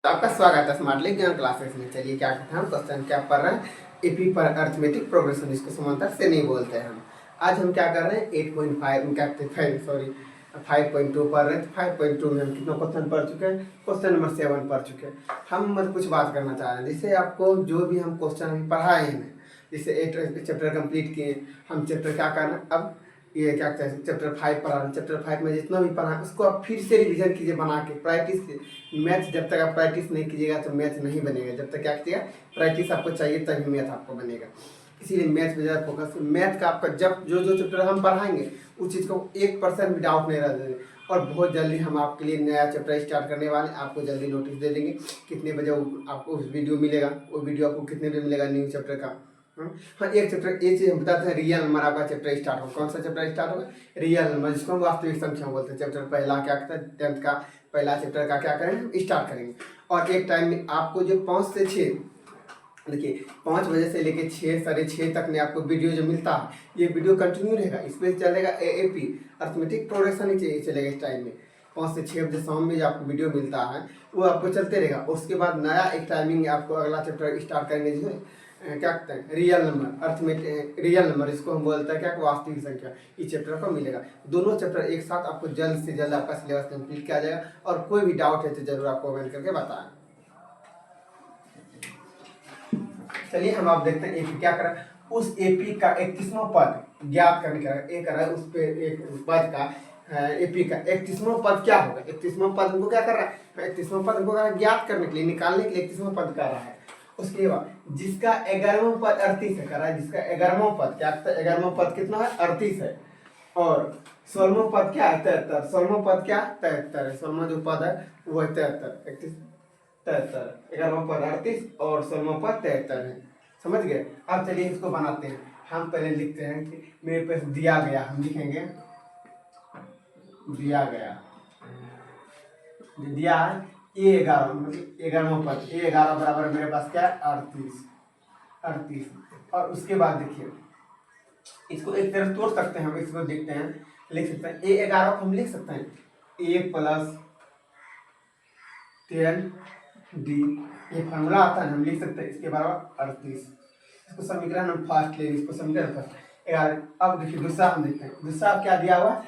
आपका स्वागत है स्मार्ट लिंक ज्ञान क्लासेस में। चलिए क्या करते हैं, हम क्वेश्चन क्या पढ़ रहे हैं, एपी पर अर्थमेटिक प्रोग्रेशन, जिसको समांतर से नहीं बोलते हैं हम। आज हम क्या कर रहे हैं 5.2 पढ़ रहे हैं। 5.2 में हम कितना क्वेश्चन पढ़ चुके हैं, क्वेश्चन नंबर 7 पढ़ चुके हैं। हम मतलब कुछ बात करना चाह रहे हैं, जैसे आपको जो भी हम क्वेश्चन अभी पढ़ाए हैं, जैसे 8 चैप्टर कंप्लीट किए, हम चैप्टर क्या कर रहे हैं अब, ये क्या कहते हैं चैप्टर 5 पढ़ा रहे हैं। चैप्टर 5 में जितना भी पढ़ा है उसको आप फिर से रिवीजन कीजिए, बना के प्रैक्टिस कीजिए। मैथ जब तक आप प्रैक्टिस नहीं कीजिएगा तो मैथ नहीं बनेगा। जब तक क्या कीजिएगा, प्रैक्टिस आपको चाहिए तभी मैथ आपको बनेगा। इसीलिए मैथ पे ज़्यादा फोकस। मैथ का आपका जब जो चैप्टर हम पढ़ाएंगे उस चीज़ को 1% भी डाउट नहीं रह देंगे। और बहुत जल्दी हम आपके लिए नया चैप्टर स्टार्ट करने वाले हैं, आपको जल्दी नोटिस दे देंगे कितने बजे आपको वीडियो मिलेगा। वो वीडियो आपको कितने बजे मिलेगा न्यू चैप्टर का। हाँ, एक चैप्टर एक चीज हम बताते हैं, रियल नंबर आपका चैप्टर स्टार्ट होगा। कौन सा चैप्टर स्टार्ट होगा? रियल नंबर, जिसको हम वास्तविक संख्या बोलते हैं। चैप्टर पहला क्या कहते हैं, 10th का पहला चैप्टर का क्या करेंगे, स्टार्ट करेंगे। और एक टाइम में आपको जो 5 से 6, देखिए 5 बजे से लेके 6 साढ़े 6 तक में आपको वीडियो जो मिलता है, ये वीडियो कंटिन्यू रहेगा। इस पर चलेगा एपी अर्थमेटिक प्रोग्रेशन ही चलेगा इस टाइम में। 5 से 6 बजे शाम में जो आपको वीडियो मिलता है वो आपको चलते रहेगा। उसके बाद नया एक टाइमिंग आपको अगला चैप्टर स्टार्ट करेंगे, जो है क्या कहते हैं real number, arithmetic real number, इसको हम बोलते हैं क्या, वास्तविक संख्या। इस चैप्टर को मिलेगा। दोनों चैप्टर एक साथ आपको जल्द से जल्द आपका सिलेबस कंप्लीट किया जाएगा। और कोई भी डाउट है तो जरूर आपको कमेंट करके बताएं। चलिए हम आप देखते हैं एपी क्या कर रहा है। उस एपी का 31वां पद ज्ञात करने का एक कर रहा है। उस पे एक पद का एपी का 31वां पद क्या होगा। 31वां पद हमको क्या कर रहा है, 31वां पद हमको ज्ञात करने के लिए, निकालने के लिए 31वां पद कर रहा है। उसके बाद जिसका 11वां पद 38 है कर रहा है, जिसका 11वां पद क्या कहता है, 11वां पद कितना है, 38 है। और 16वां पद क्या है, 73। 16वां पद क्या, 73 है। 16वां जो पद है वो है 73, 73। 11वां पद 38 और 16वां पद 73 है। समझ गए। अब चलिए इसको बनाते हैं। हम पहले लिखते हैं कि मेरे पास दिया गया, हम लिखेंगे दिया गया, दिया है A11, मतलब 11वां पद A11 बराबर मेरे पास क्या है, 38। और उसके बाद देखिए इसको एक तरफ तोड़ सकते हैं हम, इसको देखते हैं, लिख सकते हैं A11 को हम लिख सकते हैं A + 10D, ये फॉर्मूला आता है, हम लिख सकते हैं इसके बराबर 38। इसको समीकरण हम फर्स्ट ले, इसको समीकरण फर्स्ट 11। अब देखिए दूसरा हम देखते हैं, दूसरा क्या दिया हुआ,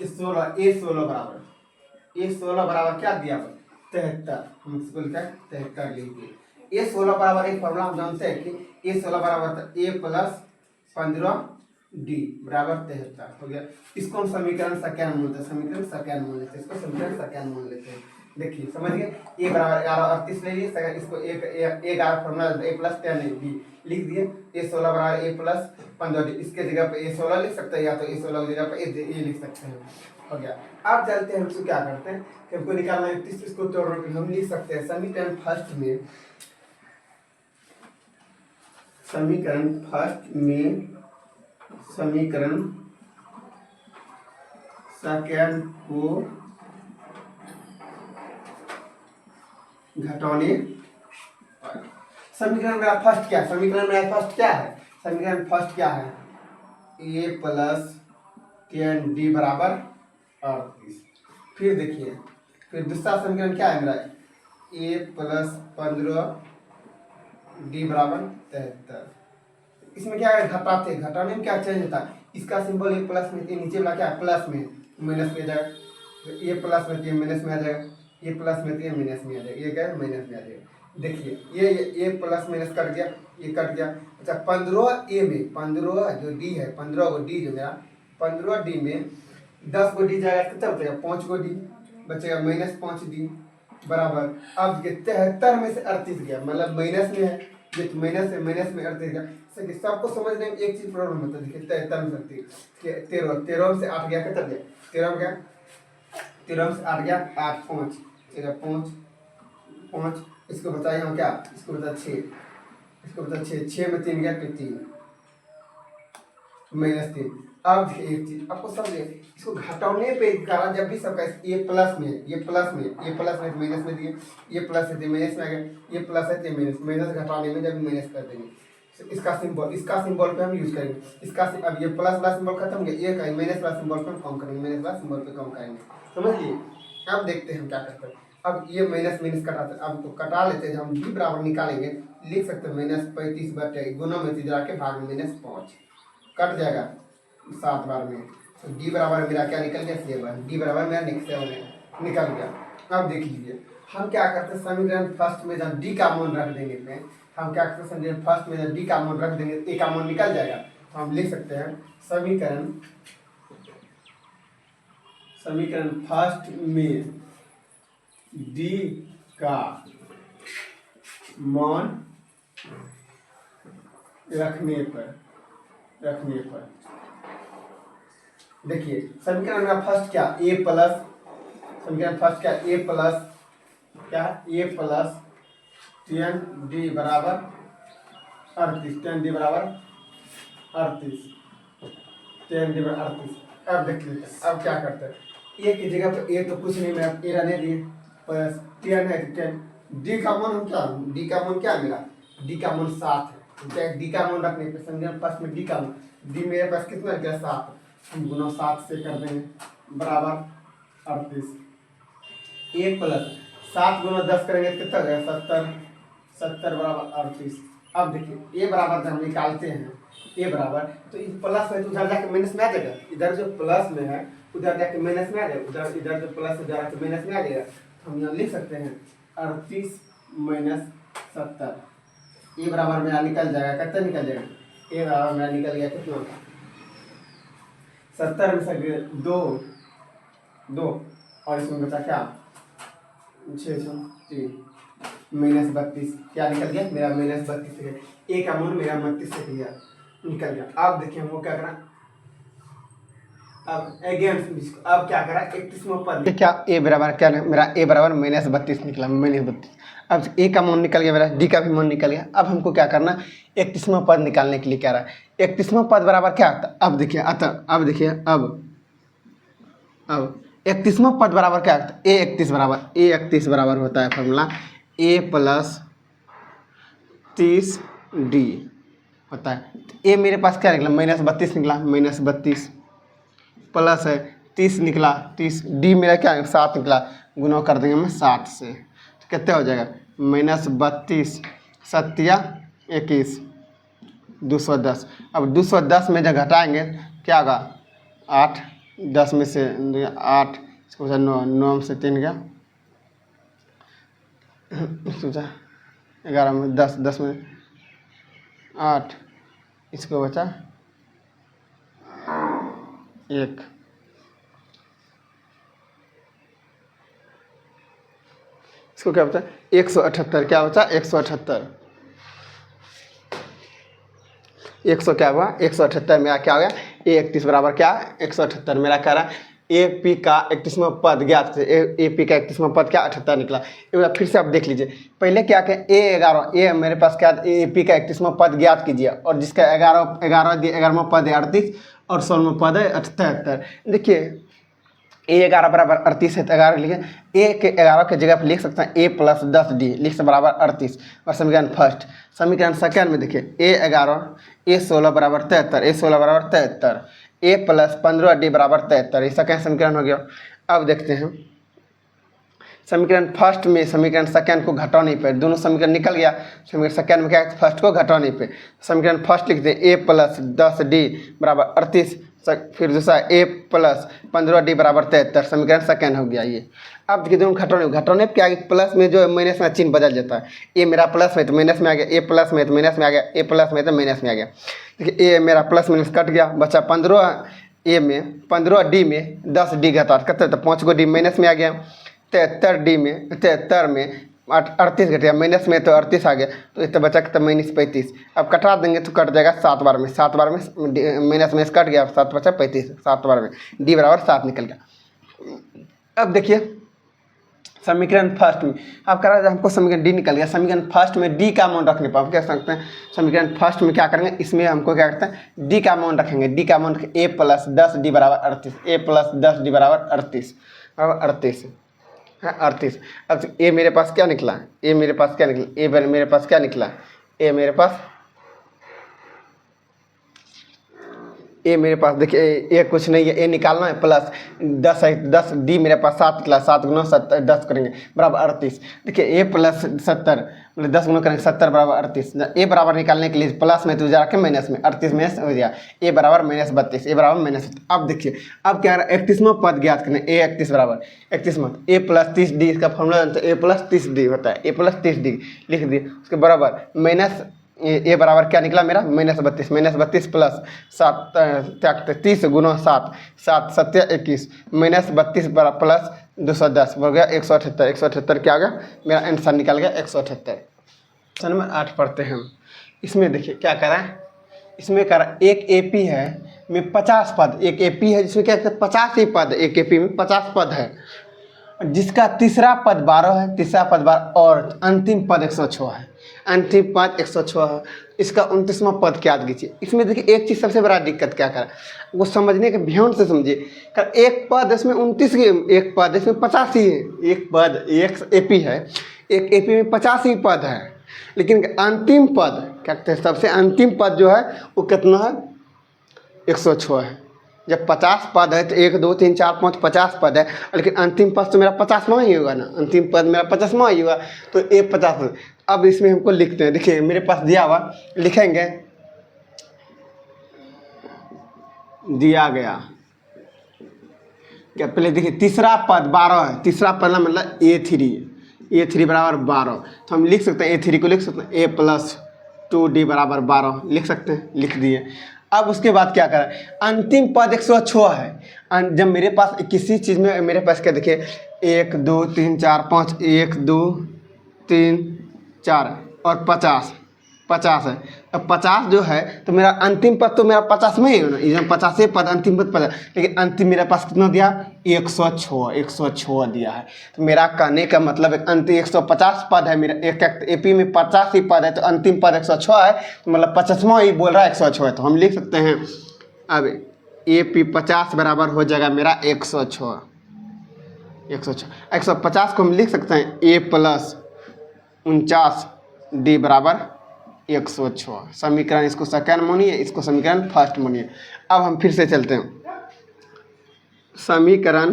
16 A16 बराबर, A16 बराबर क्या दिया हुआ, 73। हम इसको लिखा है 73 लिखिए। A16 बराबर एक फॉर्मूला हम जानते हैं कि A16 बराबर A + 15D बराबर 73 हो गया। इसको हम समीकरण संख्या बोलते हैं, समीकरण संख्या बोल लेते हैं, इसको समीकरण संख्या बोल लेते हैं। देखिए समझ गए, A बराबर 11 38 ले लिए, इसको एक 11 फॉर्मूला A + 10D लिख दिए। A16 बराबर A + 15D, इसके जगह पे A16 लिख सकते हैं, या तो A16 की जगह पे ये लिख सकते हैं। हो गया। अब चलते हैं, हम क्या करते हैं कि हमको निकालना है 31, इसको तोड़ के हम लिख सकते हैं समीकरण फर्स्ट में, समीकरण फर्स्ट में समीकरण सेकंड को घटाने, समीकरण मेरा फर्स्ट क्या है, समीकरण मेरा फर्स्ट क्या है, समीकरण फर्स्ट क्या है, A + 10D बराबर 38। फिर देखिए, फिर दूसरा समीकरण क्या है मेरा, A + 15D बराबर 73। इसमें क्या है, घटाते, घटाने में क्या चेंज होता है, इसका सिंबल A प्लस में, नीचे वाला क्या है प्लस में, माइनस में जाएगा, तो A प्लस में माइनस में आ जाएगा, ये प्लस में माइनस में आ जाएगा, ये क्या है माइनस में आ जाएगा। देखिए ये प्लस माइनस कट गया, ये कट गया। अच्छा 15A में 15 जो D है, 15 को D जो मेरा 15D में 10 को D जाएगा, कितना बचेगा, 5 को D बचेगा, -5D बराबर। अब ये 73 में से 38 गया, मतलब माइनस में है, ये माइनस में 38 गया। सबको समझने में एक चीज प्रॉब्लम होता है। देखिए 73 में 13 में से 8 गया, कितना गया, 13 में गया, 13 में से 8 गया, 8 5 5, इसको बताइए हम क्या, इसको बता 6, इसको बता 6 में 3 गया तो 3 -3। अब एक चीज आपको समझिए, इसको घटाने पे कारण जब भी सबका ये प्लस में, ये प्लस में, ये प्लस में माइनस में दिए, ये प्लस है तो माइनस में आ गया, ये प्लस है तो माइनस घटाने में जब माइनस कर देंगे, इसका सिंबल पे हम यूज करेंगे। इसका अब ये प्लस वाला सिंबल खत्म गया, ये का माइनस वाला सिंबल पे हम कम करेंगे, माइनस वाला सिंबल पे कम करेंगे। समझ लिए। अब देखते हैं हम क्या करते हैं। अब ये माइनस माइनस कटाते, अब तो कटा लेते हैं। जब हम डी बराबर निकालेंगे लिख सकते हैं -35/, गुना में सीधा के भाग में -5 कट जाएगा 7 बार में। तो डी बराबर मेरा क्या निकल गया 7, डी बराबर मेरा 7 निकल गया। अब देख लीजिए हम क्या करते हैं, समीकरण फर्स्ट में जब डी का मान रख देंगे पे हम क्या करते हैं, समीकरण फर्स्ट में जब डी का मान रख देंगे ए का मान निकल जाएगा। तो हम लिख सकते हैं समीकरण फर्स्ट में डी का मान रखने पर देखिए समीकरण का फर्स्ट क्या ए प्लस, समीकरण फर्स्ट क्या ए प्लस क्या ए प्लस 10d बराबर 38, 10d बराबर 38, 10d बराबर 38। अब देख लेते हैं अब क्या करते हैं, ए की जगह पर ए तो कुछ नहीं मेरा ए रहने दिए, प्लस 10 है तो 10, डी का मान हम क्या, डी का मान क्या मिला, डी का मान 7 है। डी का मान रखने पे समीकरण फर्स्ट में डी का मान, डी मेरे पास कितना है 7, हम गुना 7 से कर देंगे बराबर 38। 1 प्लस 7 गुना 10 करेंगे तो कितना गया 70, 70 बराबर 38। अब देखिए ए बराबर जब हम निकालते हैं ए बराबर, तो इस प्लस में तो उधर जाके माइनस में आ जाएगा, इधर जो प्लस में है उधर जाके माइनस में आ जाएगा, उधर इधर जो प्लस उधर जाके माइनस में आ जाएगा। तो हम यहाँ लिख सकते हैं 38 - 70, ए बराबर मेरा निकल जाएगा, कितना निकल जाएगा, ए बराबर मेरा निकल गया कितना 70 में से 2 और इसमें बचा क्या 603 -32, क्या निकल गया मेरा -32 है, ए का मान मेरा 32 से गया निकल गया। अब देखिए हमको क्या करना, अब अगेन अब क्या करा 31वां पद क्या ए बराबर क्या मेरा ए बराबर -32 निकला, -32। अब ए का मान निकल गया मेरा, डी का भी मान निकल गया। अब हमको क्या करना 31वां पद निकालने के लिए क्या रहा, 31वां पद बराबर क्या आता, अब देखिए अब देखिए अब 31वां पद बराबर क्या होता है, ए 31 बराबर होता है फॉर्मूला ए प्लस 30d होता है। ए मेरे पास क्या निकला -32 निकला, -32 प्लस है 30 निकला 30, डी मेरा क्या 7 निकला, गुना कर देंगे हम 7 से तो कितने हो जाएगा -32 7 या 21 210। अब 210 में जब घटाएंगे क्या होगा 8, 10 में से 8 इसको बचा 9, 9 में से 3 गया सोचा 11 में 10, 10 में 8 इसको बचा 1, इसको क्या बचा 178, क्या बचा 178, 100 क्या हुआ 178 मेरा क्या हो गया ए 31 बराबर क्या 178 मेरा कह रहा है ए पी का 31वां पद ज्ञात से ए पी का 31वां पद क्या 78 निकला। एक बार फिर से आप देख लीजिए, पहले क्या कहें ए मेरे पास क्या ए पी का 31वां पद ज्ञात कीजिए और जिसका 11वां पद है 38 और 16वां पद है 78। देखिए ए 11 बराबर 38 है तो 11 लिखे ए के 11 के जगह पर लिख सकते हैं ए प्लस 10d लिख सकते बराबर 38। और समीकरण फर्स्ट, समीकरण सेकेंड में देखिए ए 11 ए 16 बराबर 73, ए 16 बराबर 73, ए प्लस 15d बराबर 73, ये सेकेंड समीकरण हो गया। अब देखते हैं समीकरण फर्स्ट में समीकरण सेकेंड को घटाने पे, दोनों समीकरण निकल गया, समीकरण सेकेंड में क्या है फर्स्ट को घटाने पे समीकरण फर्स्ट लिखते हैं ए प्लस 10d बराबर 38, फिर दूसरा ए प्लस 15d बराबर 73, समीकरण सेकेंड हो गया ये। अब देखिए दोनों घटाने पे क्या है प्लस में जो माइनस में चिन्ह बदल जाता है, ए मेरा प्लस में तो माइनस में आ गया, ए प्लस में तो माइनस में आ गया, ए प्लस में तो माइनस में आ गया। देखिए ए मेरा प्लस माइनस कट गया, बचा 15 ए में 15d में 10d घटा कितने तो 5 गो डी माइनस में आ गया, 73 में 38 घट गया, माइनस में तो 38 आ गया तो इतना बचा कितना -35। अब कटा देंगे तो कट जाएगा 7 बार में, 7 बार में माइनस में कट गया 7 बचा 35, 7 बार में डी बराबर 7 निकल गया। अब देखिए समीकरण फर्स्ट में अब कह रहा है हमको समीकरण डी निकल गया, समीकरण फर्स्ट में डी का मान रखने पर आप कह सकते हैं समीकरण फर्स्ट में क्या करेंगे, इसमें हमको क्या करते हैं डी का मान रखेंगे, डी का मान ए प्लस 10d बराबर 38, ए प्लस 10d बराबर 38 है 38। अब ए मेरे पास क्या निकला, ए मेरे पास क्या निकला, ए मेरे पास क्या निकला, ए मेरे पास ए मेरे पास देखिए ए कुछ नहीं है, ए निकालना है प्लस 10 है 10 डी मेरे पास 7 निकला, 7 गुना 70 10 करेंगे बराबर 38। देखिए ए प्लस 70 मतलब 10 गुना करेंगे 70 बराबर 38। ए बराबर निकालने के लिए प्लस में तो जा के माइनस में 38 माइनस हो गया, ए बराबर -32, ए बराबर -32। अब देखिए अब क्या 31वां पद ज्ञात करना, ए 31 बराबर 31वां ए प्लस 30D, इसका फॉर्मूला जानते हैं, ए प्लस 30D होता है, ए प्लस 30D लिख दिए, उसके बराबर माइनस ए बराबर क्या निकला मेरा -32 प्लस 30 गुना 7 7 7 21 -32 प्लस 210 हो गया 178। 178 क्या आ गया मेरा आंसर निकल गया 178। क्वेश्चन नंबर 8 पढ़ते हैं हम। इसमें देखिए क्या करा है, इसमें करा एक एपी है में 50 पद, एक एपी है जिसमें क्या 50 ही पद, एक एपी में 50 पद है, जिसका तीसरा पद 12 है, तीसरा पद 12 और अंतिम पद 106 है, अंतिम पद 106 है। इसका 29वां पद क्या कीजिए। इसमें देखिए एक चीज़ सबसे बड़ा दिक्कत क्या करा, वो समझने के ध्यान से समझिए। एक पद इसमें 29 के, एक पद इसमें 50 ही है, एक पद एक एपी है, एक एपी में 50 ही पद है, लेकिन अंतिम पद क्या कहते हैं, सबसे अंतिम पद जो है वो कितना है 106 है। जब 50 पद है तो 1 2 3 4 5 50 पद है, लेकिन अंतिम पद तो मेरा 50वां ही होगा ना, अंतिम पद मेरा 50वां ही होगा, तो ये 50। अब इसमें हमको लिखते हैं, देखिए मेरे पास दिया हुआ लिखेंगे, दिया गया क्या, पहले देखिए तीसरा पद 12 है, तीसरा पद मतलब A3 बराबर 12, तो हम लिख सकते हैं A3 को लिख सकते हैं A प्लस 2D बराबर 12 लिख सकते हैं, लिख दिए। अब उसके बाद क्या करें, अंतिम पद 106 है। जब मेरे पास किसी चीज़ में मेरे पास क्या देखिए 1 2 3 4 5 1 2 3 4 और 50 है। अब 50 जो है तो मेरा अंतिम पद तो मेरा 50 में ही है ना, ये 50 पद अंतिम पद 50, लेकिन अंतिम मेरे पास कितना दिया 106 दिया है। तो मेरा कहने का मतलब है अंतिम 150 पद है मेरा, एक एपी में 50 ही पद है, तो अंतिम पद 106 है, तो मतलब 50वां ही बोल रहा है 106 है, तो हम लिख सकते हैं अब एपी 50 बराबर हो जाएगा मेरा 106। 150 को हम लिख सकते हैं ए प्लस 49D बराबर 106 समीकरण, इसको सेकंड मानिए, इसको समीकरण फर्स्ट मानिए। अब हम फिर से चलते हैं समीकरण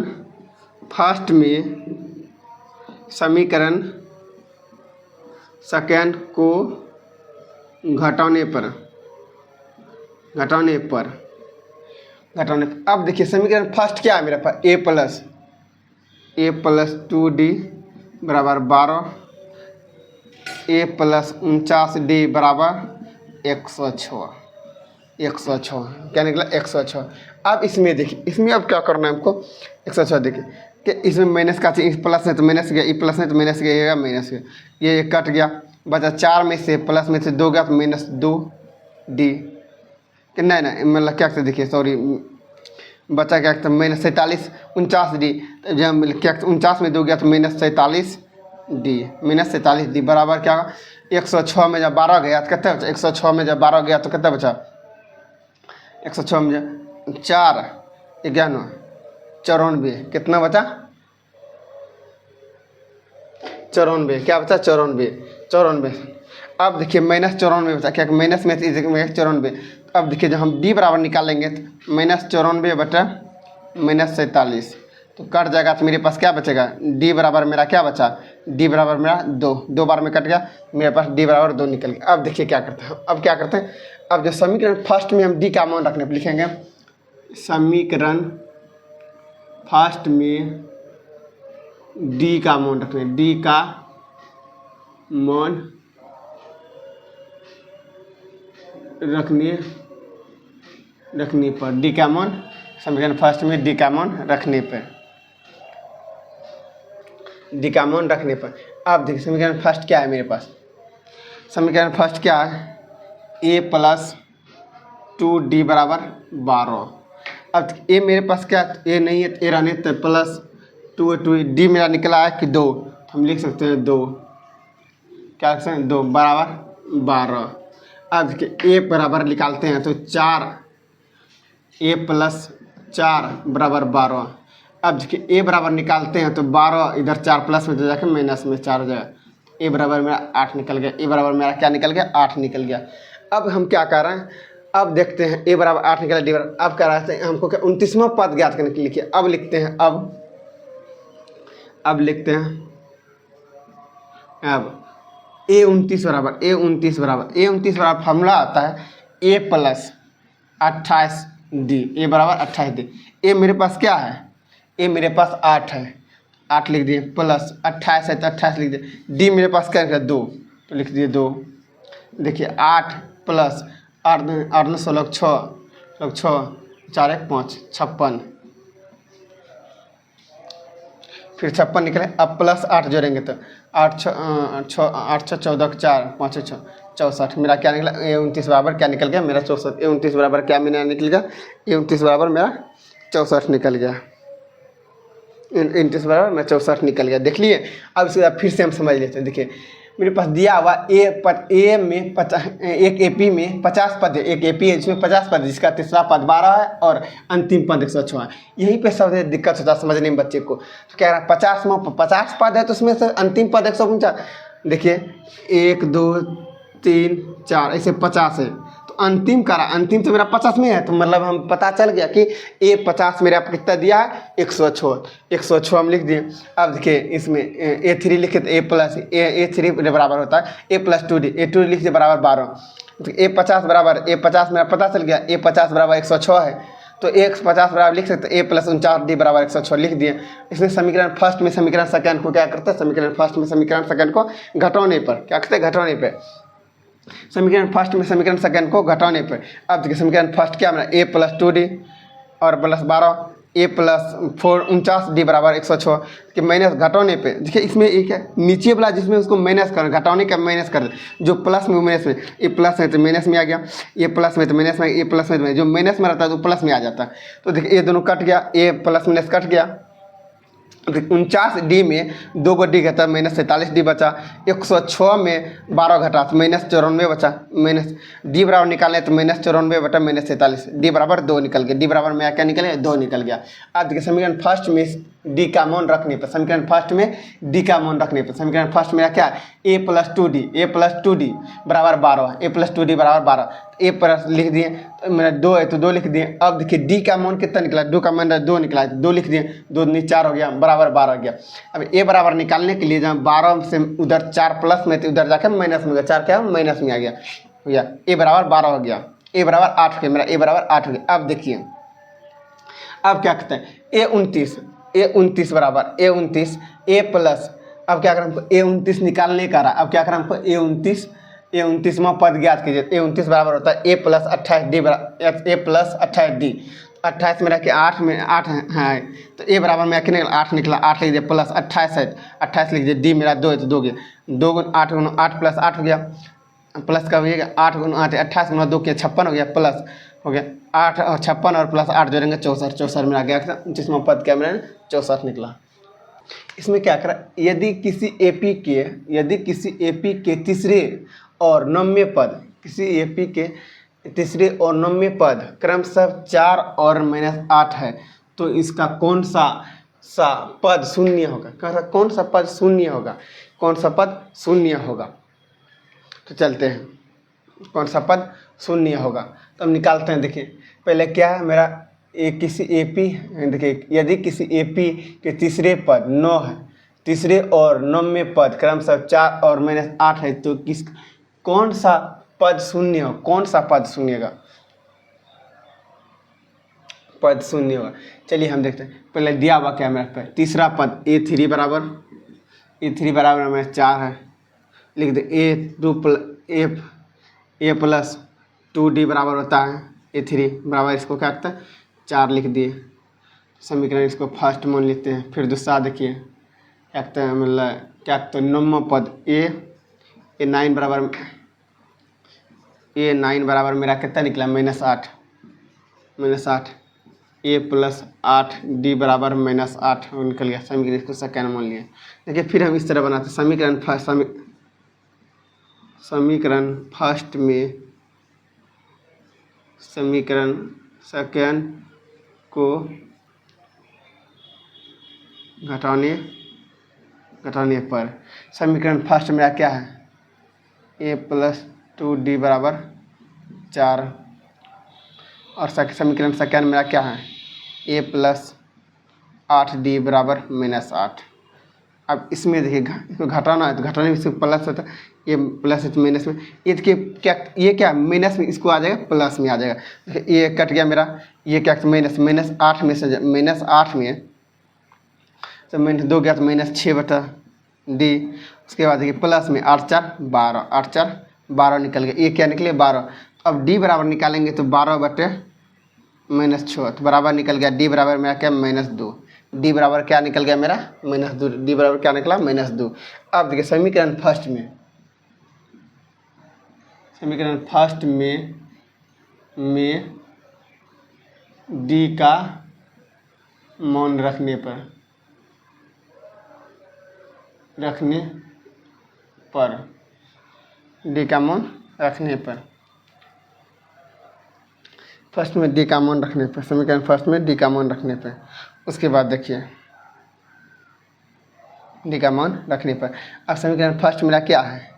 फर्स्ट में, समीकरण सेकंड को घटाने पर अब देखिए समीकरण फर्स्ट क्या है मेरे पास, ए प्लस 2D बराबर 12, ए प्लस 49D बराबर 106 क्या निकला 106। अब इसमें देखिए, इसमें अब क्या करना है हमको 106 देखिए कि इसमें माइनस का चाहिए, प्लस है तो माइनस गया, ई प्लस है तो माइनस गया, माइनस गया, ये कट गया, बचा 4 में से प्लस में से 2 गया तो -2D कि नहीं मतलब क्या देखिए सॉरी बचा क्या -47 49D, जब क्या 49 में 2 गया तो -47D बराबर क्या होगा 106 में जब 12 गया तो कितना बचा, 106 में जब 12 गया तो कितना बचा, 106 में जब 4 11 94 कितना बचा 94, क्या बचा 94। अब देखिए -94 बचा, क्या माइनस में 94। अब देखिए जब हम D बराबर निकालेंगे तो -94 बटा -47 तो कट जाएगा, तो मेरे पास क्या बचेगा D बराबर मेरा क्या बचा, D बराबर मेरा 2 बार में कट गया, मेरे पास D बराबर 2 निकल गया। अब देखिए क्या करते हैं, अब क्या करते हैं, अब जो समीकरण फर्स्ट में हम D का मान रखने पर लिखेंगे, समीकरण फर्स्ट में D का मान रखने, D का मान रखने पर D का मान, समीकरण फर्स्ट में D का मान रखने पर, D का मान रखने पर। अब देखिए समीकरण फर्स्ट क्या है मेरे पास, समीकरण फर्स्ट क्या है A प्लस 2D बराबर 12। अब ए मेरे पास क्या ए नहीं है, ए रहने तो प्लस 2 D मेरा निकला है कि 2, हम लिख सकते हैं 2, क्या लिख सकते हैं 2 बराबर 12। अब देखिए ए बराबर निकालते हैं तो 4, ए प्लस 4 बराबर 12। अब देखिए ए बराबर निकालते हैं तो 12 इधर 4 प्लस में जाकर माइनस में 4 हो जाएगा, ए बराबर मेरा 8 निकल गया, ए बराबर मेरा क्या निकल गया 8 निकल गया। अब हम क्या कर रहे हैं, अब देखते हैं ए बराबर 8 निकला, डी बराबर, अब क्या रहते हैं हमको क्या 29वां पद ज्ञात करने के लिए लिखिए। अब लिखते हैं अब लिखते हैं अब A29 बराबर फॉर्मूला आता है A प्लस 28D, ए बराबर 28D। ए मेरे पास क्या है, ए मेरे पास 8 है, 8 लिख दिए, प्लस 28 है तो 28 लिख दिए, डी मेरे पास क्या है 2 तो लिख दिए 2। देखिए 8 प्लस 8 9 16 6 4 1 5 56, फिर 56 निकले। अब प्लस 8 जोड़ेंगे तो 8 6 14 4 5 6 64, मेरा क्या निकला A29 बराबर क्या निकल गया मेरा 64। A29 बराबर क्या मेरा निकल गया, A29 बराबर मेरा 64 निकल गया, 29 बराबर मेरा 64 निकल गया। देख लिए। अब इसके बाद फिर से हम समझ लेते हैं। देखिए मेरे पास दिया हुआ ए में 50, एक AP में 50 पद है, एक AP है जिसमें 50 पद है, जिसका तीसरा पद 12 है और अंतिम पद 106 है। यहीं पे सबसे दिक्कत होता है समझने में बच्चे को। तो क्या रहा 50 पद है तो उसमें से अंतिम पद 149। देखिए 1 2 3 4 ऐसे 50 है, तो अंतिम करा, अंतिम तो मेरा 50 में है, तो मतलब हम पता चल गया कि A50 मेरे आपको कितना दिया है 106 हम लिख दिए। अब देखिए इसमें A3 लिखे तो A3 बराबर होता है A प्लस 2D, A2 लिख दिए बराबर 12। तो A50 मेरा पता चल गया, A50 बराबर 106 है, तो A50 बराबर लिख सकते A प्लस 49D बराबर 106 लिख दिए। इसमें समीकरण फर्स्ट में समीकरण सेकंड को क्या करते हैं, समीकरण फर्स्ट में समीकरण सेकंड को घटाने पर क्या करते हैं, घटाने पर, समीकरण फर्स्ट में समीकरण सेकंड को घटाने पर। अब देखिए समीकरण फर्स्ट क्या मेरा A प्लस 2D और प्लस 12 A प्लस 49D बराबर 106 कि माइनस घटाने पे। देखिए इसमें एक है नीचे वाला जिसमें उसको माइनस कर, घटाने का माइनस कर, जो प्लस में माइनस में, ये प्लस है तो माइनस में आ गया, ये प्लस में तो माइनस में, ये प्लस में जो माइनस में रहता है तो प्लस में आ जाता है। तो देखिए ये दोनों कट गया, ए प्लस माइनस कट गया। 49D में 2 को डी घटा माइनस 47D बचा, 106 में 12 घटा तो माइनस 94 बचा, माइनस डी बराबर निकालें तो माइनस 94 बटा माइनस 47, डी बराबर 2 निकल गया, डी बराबर में क्या निकल गया 2 निकल गया। अब देखिए समीकरण फर्स्ट में डी का मान रखने पर, समीकरण फर्स्ट में डी का मान रखने पर, समीकरण फर्स्ट मेरा क्या है A प्लस 2D बराबर 12, A प्लस 2D बराबर 12, ए प्लस लिख दिए तो मेरा 2 है तो 2 लिख दिए। अब देखिए डी का मान कितना निकला, 2 का मान 2 निकला है, 2 लिख दिए, 2 दूनी 4 हो गया बराबर 12 हो गया। अब ए बराबर निकालने के लिए जहाँ 12 से उधर 4 प्लस में तो उधर जाकर माइनस में हो गया, 4 क्या माइनस में आ गया, हो गया ए बराबर 12 हो गया, ए बराबर 8 हो गया, मेरा ए बराबर 8 हो गया। अब देखिए अब क्या कहते हैं A29 बराबर A29 A प्लस, अब क्या करें हमको A29 निकालने का रहा, अब क्या करें हमको A29वां पद ज्ञात कीजिए। A29 बराबर होता है A प्लस 28D बराबर A प्लस 28D, 28 मेरा कि 8 में 8 है तो ए बराबर में क्या निकला 8 निकला, 8 लिख दिया, प्लस 28 है 28 लिख दिया, डी मेरा 2 है तो 2 गया, 2 8 प्लस 8 हो गया, प्लस का होगा 8 8 28 गुना 2 किया 56 हो गया, प्लस हो गया 8 और 56 और प्लस 8 जोड़ेंगे 64 में आ गया 29वां पद क्या मेरा 64 निकला। इसमें क्या करा, यदि किसी एपी के तीसरे और 9वें पद, किसी एपी के तीसरे और 9वें पद क्रमशः 4 और -8 है तो इसका कौन सा पद शून्य होगा, कौन सा पद शून्य होगा, कौन सा पद शून्य होगा। तो चलते हैं कौन सा पद शून्य होगा तो हम निकालते हैं। देखिए पहले क्या है मेरा किसी एपी, देखिए यदि किसी एपी के तीसरे पद 9 है, तीसरे और 9वें पद क्रमशः 4 और -8 है तो कौन सा पद शून्य हो, कौन सा पद शून्य होगा, पद शून्य होगा। चलिए हम देखते हैं। पहले दिया हुआ क्या मेरे पे तीसरा पद A3 बराबर में 4 है, लिख दे A प्लस 2D बराबर होता है A3 बराबर, इसको क्या करता है 4 लिख दिए, समीकरण इसको फर्स्ट मान लेते हैं। फिर दूसरा देखिए क्या कहते हैं, मतलब क्या कहते हैं 9वां पद A9 बराबर मेरा कितना निकला -8 A प्लस 8D बराबर -8 निकल गया, समीकरण इसको सेकेंड मान लिया। देखिए फिर हम इस तरह बनाते हैं समीकरण फर्स्ट में समीकरण सेकेंड को घटाने पर समीकरण फर्स्ट मेरा क्या है A प्लस 2D बराबर 4 और समीकरण सेकेंड मेरा क्या है, ए प्लस 8d बराबर -8। अब इसमें देखिए इसको घटाना है तो घटाने में इसमें प्लस होता है, ये प्लस है तो माइनस में, ये देखिए क्या, ये क्या माइनस में इसको आ जाएगा प्लस में आ जाएगा, देखिए ये कट गया मेरा, ये क्या -8 में से -8 में तो -2 गया तो -6/d। उसके बाद देखिए प्लस में 8 4 12, 8 4 12 निकल गया, ये क्या निकले 12। अब d बराबर निकालेंगे तो 12/-6 तो बराबर निकल गया d बराबर मेरा क्या -2, d बराबर क्या निकल गया मेरा -2, d बराबर क्या निकला -2। अब देखिए समीकरण फर्स्ट में d का मान रखने पर समीकरण फर्स्ट में d का मान रखने पर उसके बाद देखिए d का मान रखने पर अब समीकरण फर्स्ट मेरा क्या है,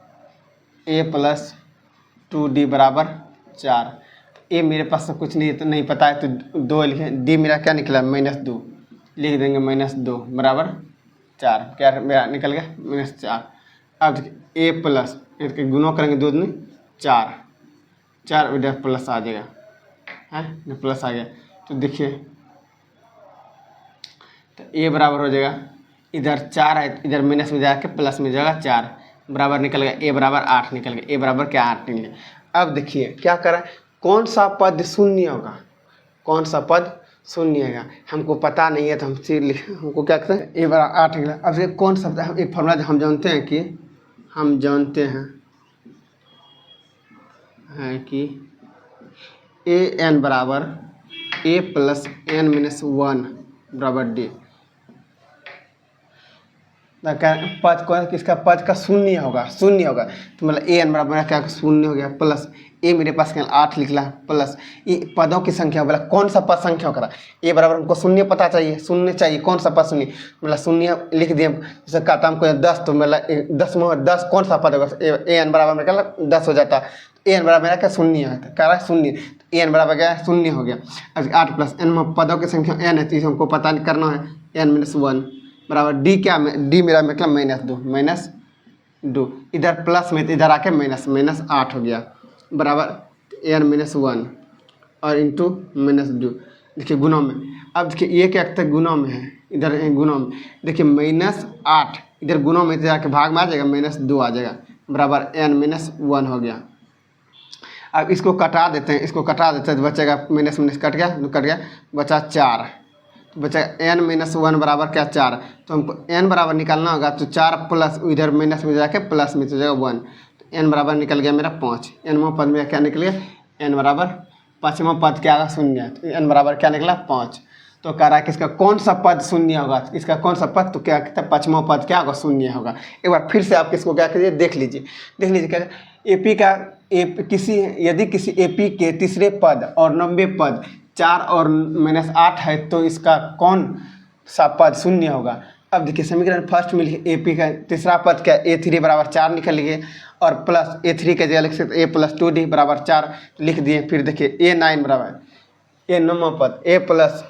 a प्लस 2d बराबर 4। ए मेरे पास तो कुछ नहीं पता है तो 2 लिखें, d मेरा क्या निकला -2, लिख देंगे -2 बराबर 4, क्या मेरा निकल गया -4। अब देखिए a प्लस इसके गुणों करेंगे 2 दूनी 4, 4 इधर प्लस आ जाएगा, है प्लस आ गया तो देखिए तो a बराबर हो जाएगा, इधर 4 है इधर माइनस में जाके प्लस में जाएगा 4 बराबर निकल गया, a बराबर 8 निकल गया, a बराबर क्या 8 निकल गया। अब देखिए क्या करें, कौन सा पद शून्य होगा, हमको पता नहीं है तो हमको क्या करते हैं, a बराबर 8 निकला। अब देखिए कौन सा एक फॉर्मूला हम जानते हैं कि a n बराबर a प्लस n - 1 बराबर d। पद को किसका पद का शून्य होगा तो मतलब a n बराबर क्या शून्य हो गया, प्लस a मेरे पास क्या 8 लिखला प्लस ये पदों की संख्या बोला कौन सा पद संख्या होगा, a बराबर हमको शून्य पता चाहिए, कौन सा पद शून्य, मतलब शून्य लिख दिए। जैसे कहता हमको 10 तो मतलब 10 कौन सा पद होगा, a n बराबर मेरा क्या 10 हो जाता, a n बराबर मेरा क्या शून्य है, कह रहा है शून्य, a n बराबर क्या शून्य हो गया। अब 8 प्लस n में पदों की संख्या n है तो इसे हमको पता करना है, n - 1 बराबर d क्या d मेरा मतलब -2 इधर प्लस में तो इधर आके -8 हो गया बराबर n - 1 और इंटू -2। देखिए गुणों में, अब देखिए ये क्या है गुणों में है, इधर गुणों में देखिए -8 इधर गुणों में जाके भाग में आ जाएगा -2 आ जाएगा बराबर n - 1 हो गया। अब इसको कटा देते हैं तो बचेगा -, कट गया बचा 4, तो बचा n - 1 बराबर क्या 4, तो हमको n बराबर निकालना होगा तो 4 प्लस इधर माइनस में जाके प्लस में तो जाएगा 1, तो n बराबर निकल गया मेरा 5। nवां पद में क्या निकल गया, n बराबर 5वां पद क्या आगा शून्य, तो n बराबर क्या निकला 5। तो कह रहा है कि इसका कौन सा पद शून्य होगा, इसका कौन सा पद, तो क्या कहता है 5वां पद क्या होगा शून्य होगा। एक बार फिर से आप किसको क्या कीजिए देख लीजिए क्या एपी का यदि किसी एपी के तीसरे पद और 90 पद 4 और -8 है तो इसका कौन सा पद शून्य होगा। अब देखिए समीकरण फर्स्ट में लिखे एपी का तीसरा पद क्या a3 बराबर 4 निकल लिए और प्लस a3 के जगह लिख सकते a प्लस 2d बराबर 4 लिख दिए। फिर देखिए a9 बराबर a 9वां पद a plus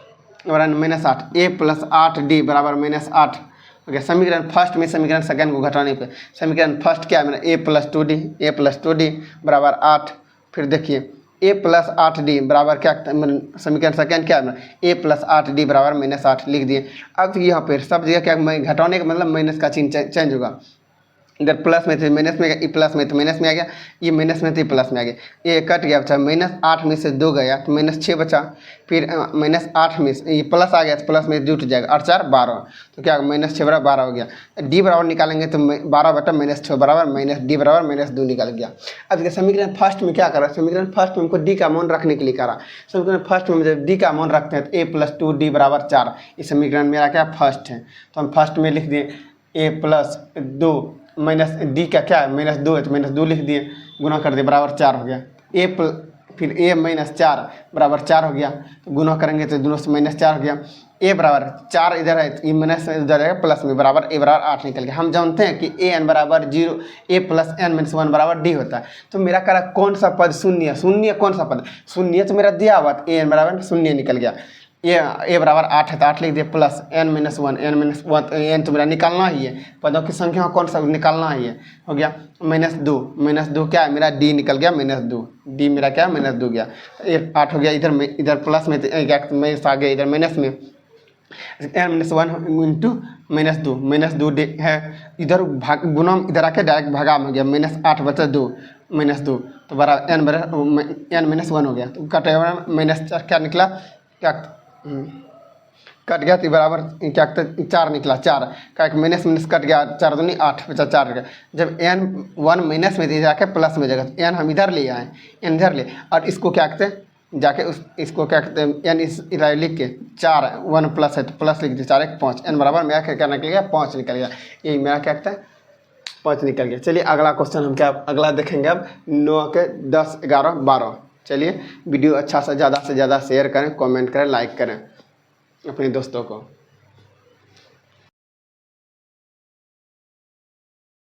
-8 a plus 8d बराबर -8 हो गया। समीकरण फर्स्ट में समीकरण सेकंड को घटाने पे समीकरण फर्स्ट क्या है मेरा a प्लस 2d बराबर 8। फिर देखिए a प्लस 8d बराबर क्या समीकरण सेकंड क्या है a प्लस 8d बराबर -8 लिख दिए। अब यहाँ पर सब जगह क्या घटाने का मतलब माइनस का चिन्ह चेंज होगा, इधर प्लस में थे माइनस में गया, प्लस में तो माइनस में आ गया, ये माइनस में थे प्लस में आ गया, ये कट गया बचा -8 में से 2 गया तो -6 बचा। फिर -8 में से ये प्लस आ गया तो प्लस में जुट जाएगा 8 4 12 तो क्या -6 बराबर 12 हो गया। d बराबर निकालेंगे तो 12/-6 बराबर -d बराबर -2 निकल गया। अब देखिए समीकरण फर्स्ट में क्या करा, समीकरण फर्स्ट में हमको d का मान रखने के लिए करा। समीकरण फर्स्ट में जब d का मान रखते हैं तो a प्लस 2d बराबर 4, इस समीकरण मेरा क्या फर्स्ट है तो हम फर्स्ट में लिख दिए a प्लस 2 माइनस डी का क्या है -2 है तो -2 लिख दिए, गुना कर दिए बराबर 4 हो गया। फिर a माइनस 4 बराबर 4 हो गया, तो गुना करेंगे तो दोनों से -4 हो गया। a बराबर 4 इधर है तो ये माइनस में उधर जाएगा प्लस में, बराबर a बराबर 8 निकल गया। हम जानते हैं कि a n बराबर 0, a प्लस n माइनस 1 बराबर d होता है। तो मेरा कह रहा कौन सा पद शून्य, शून्य कौन सा पद, शून्य तो मेरा दिया हुआ a n बराबर शून्य निकल गया। a बराबर 8 है तो 8 लिख दिया plus n minus 1, n minus 1 n तो मेरा निकालना ही है, पदों की संख्या कौन सा निकालना ही है, हो गया -2 क्या है मेरा d निकल गया -2, d मेरा क्या -2 गया, 8 हो गया। इधर प्लस में माइनस आ गया, इधर माइनस में n माइनस 1 इंटू -2 है, इधर भाग गुना इधर आके डायरेक्ट भागा में हो गया, -8 बचा 2 -2 तो बराबर n माइनस 1 हो गया। तो कटेगा -4 क्या निकला, क्या कट गया तो बराबर क्या 4 निकला, 4 का माइनस माइनस कट गया, 4 दूनी 8 बचा 4 गया। जब n 1 माइनस में जाके प्लस में जाएगा तो n हम इधर ले आए, n इधर ले, और इसको क्या कहते हैं जाके इसको क्या कहते हैं n इस इधर लिख के 4 1 प्लस है तो प्लस लिख दिया, 4 1 5, n बराबर मेरा क्या निकल गया 5 निकल गया, यही मेरा क्या कहता है 5 निकल गया। चलिए अगला क्वेश्चन हम क्या अगला देखेंगे अब 9 के 10 11 12। चलिए वीडियो अच्छा से ज़्यादा शेयर करें, कमेंट करें, लाइक करें अपने दोस्तों को।